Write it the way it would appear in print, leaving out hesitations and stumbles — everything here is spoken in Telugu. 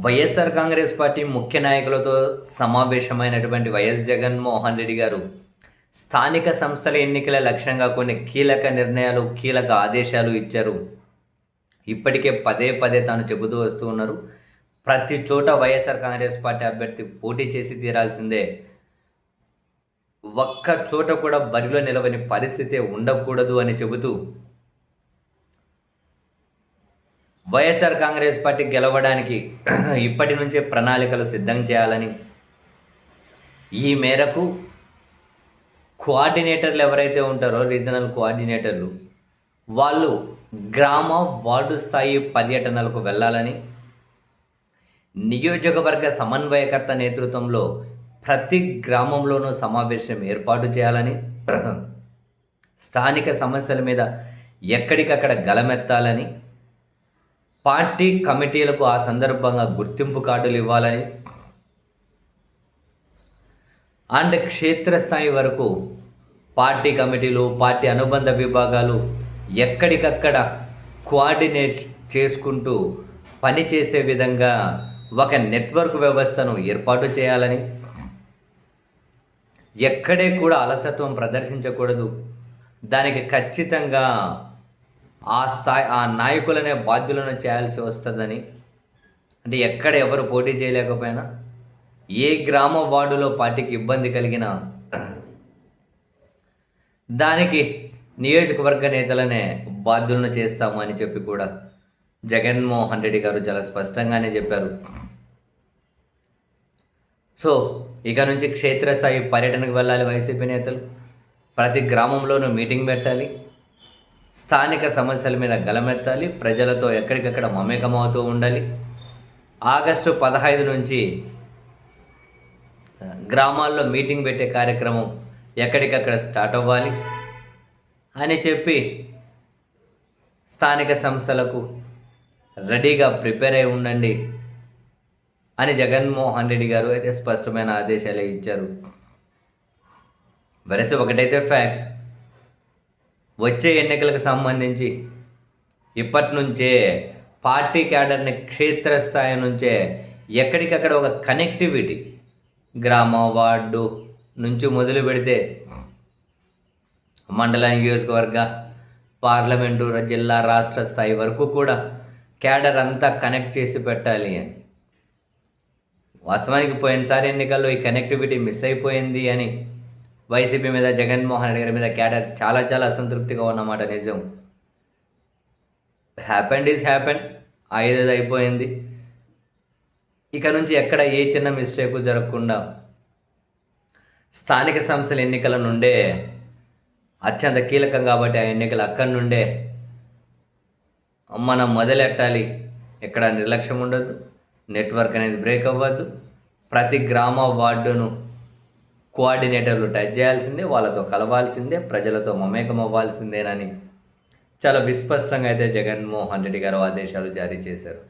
వైఎస్ఆర్ కాంగ్రెస్ పార్టీ ముఖ్య నాయకులతో సమావేశమైనటువంటి వైఎస్ జగన్మోహన్ రెడ్డి గారు స్థానిక సంస్థల ఎన్నికల లక్ష్యంగా కొన్ని కీలక నిర్ణయాలు, కీలక ఆదేశాలు ఇచ్చారు. ఇప్పటికే పదే పదే తాను చెబుతూ వస్తూ ఉన్నారు. ప్రతి చోట వైఎస్ఆర్ కాంగ్రెస్ పార్టీ అభ్యర్థి పోటీ చేసి తీరాల్సిందే. ఒక్క చోట కూడా బరిలో నిలవని పరిస్థితి ఉండకూడదు అని చెబుతూ వైఎస్ఆర్ కాంగ్రెస్ పార్టీ గెలవడానికి ఇప్పటి నుంచే ప్రణాళికలు సిద్ధం చేయాలని, ఈ మేరకు కోఆర్డినేటర్లు ఎవరైతే ఉంటారో రీజనల్ కోఆర్డినేటర్లు వాళ్ళు గ్రామ వార్డు స్థాయి పర్యటనలకు వెళ్ళాలని, నియోజకవర్గ సమన్వయకర్త నేతృత్వంలో ప్రతి గ్రామంలోనూ సమావేశం ఏర్పాటు చేయాలని, స్థానిక సమస్యల మీద ఎక్కడికక్కడ గలమెత్తాలని, పార్టీ కమిటీలకు ఆ సందర్భంగా గుర్తింపు కార్డులు ఇవ్వాలని అండ్ క్షేత్రస్థాయి వరకు పార్టీ కమిటీలు, పార్టీ అనుబంధ విభాగాలు ఎక్కడికక్కడ కోఆర్డినేట్ చేసుకుంటూ పనిచేసే విధంగా ఒక నెట్వర్క్ వ్యవస్థను ఏర్పాటు చేయాలని, ఎక్కడే కూడా అలసత్వం ప్రదర్శించకూడదు, దానికి ఖచ్చితంగా ఆ నాయకులనే బాధ్యులను చేయాల్సి వస్తుందని, అంటే ఎక్కడ ఎవరు పోటీ చేయలేకపోయినా ఏ గ్రామ వార్డులో పార్టీకి ఇబ్బంది కలిగినా దానికి నియోజకవర్గ నేతలనే బాధ్యులను చేస్తాము అని చెప్పి కూడా జగన్మోహన్ రెడ్డి గారు చాలా స్పష్టంగానే చెప్పారు. సో ఇక నుంచి క్షేత్రస్థాయి పర్యటనకు వెళ్ళాలి వైసీపీ నేతలు, ప్రతి గ్రామంలోనూ మీటింగ్ పెట్టాలి, స్థానిక సమస్యల మీద గలమెత్తాలి, ప్రజలతో ఎక్కడికక్కడ మమేకమవుతూ ఉండాలి. ఆగస్టు 15 నుంచి గ్రామాల్లో మీటింగ్ పెట్టే కార్యక్రమం ఎక్కడికక్కడ స్టార్ట్ అవ్వాలి అని చెప్పి స్థానిక సంస్థలకు రెడీగా ప్రిపేర్ అయి ఉండండి అని జగన్మోహన్ రెడ్డి గారు అయితే స్పష్టమైన ఆదేశాలే ఇచ్చారు. వరస ఒకటైతే ఫ్యాక్ట్, వచ్చే ఎన్నికలకు సంబంధించి ఇప్పటి నుంచే పార్టీ క్యాడర్ని క్షేత్రస్థాయి నుంచే ఎక్కడికక్కడ ఒక కనెక్టివిటీ గ్రామ వార్డు నుంచి మొదలు పెడితే మండల, నియోజకవర్గ, పార్లమెంటు, జిల్లా, రాష్ట్ర స్థాయి వరకు కూడా క్యాడర్ అంతా కనెక్ట్ చేసి పెట్టాలి అని. వాస్తవానికి పోయినసారి ఎన్నికల్లో ఈ కనెక్టివిటీ మిస్ అయిపోయింది అని వైసీపీ మీద, జగన్మోహన్ రెడ్డి గారి మీద క్యాడర్ చాలా చాలా అసంతృప్తిగా ఉన్నమాట నిజం. హ్యాపెండ్ ఈజ్ హ్యాపెండ్, అయ్యేది అయిపోయింది. ఇక నుంచి ఎక్కడ ఏ చిన్న మిస్టేక్ జరగకుండా స్థానిక సంస్థల ఎన్నికల నుండే అత్యంత కీలకం కాబట్టి ఆ ఎన్నికలు అక్కడి నుండే మనం మొదలెట్టాలి. ఎక్కడ నిర్లక్ష్యం ఉండొద్దు, నెట్వర్క్ అనేది బ్రేక్ అవ్వద్దు, ప్రతి గ్రామ వార్డును కోఆర్డినేటర్లు టచ్ చేయాల్సిందే, వాళ్ళతో కలవాల్సిందే, ప్రజలతో మమేకం అవ్వాల్సిందేనని చాలా విస్పష్టంగా అయితే జగన్మోహన్ రెడ్డి గారు ఆదేశాలు జారీ చేశారు.